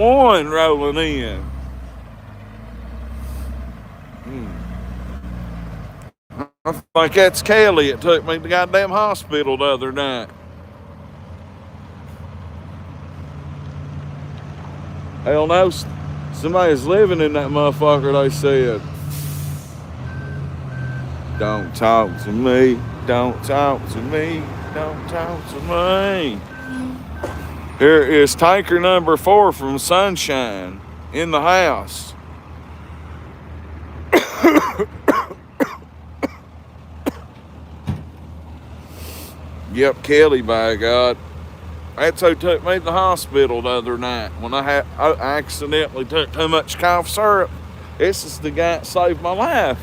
911 rolling in. I think that's Kelly. It took me to the goddamn hospital the other night. Hell no, somebody's living in that motherfucker, they said. Don't talk to me, don't talk to me, don't talk to me. Here is tanker number 4 from Sunshine in the house. Yep, Kelly, by God. That's who took me to the hospital the other night when I accidentally took too much cough syrup. This is the guy that saved my life.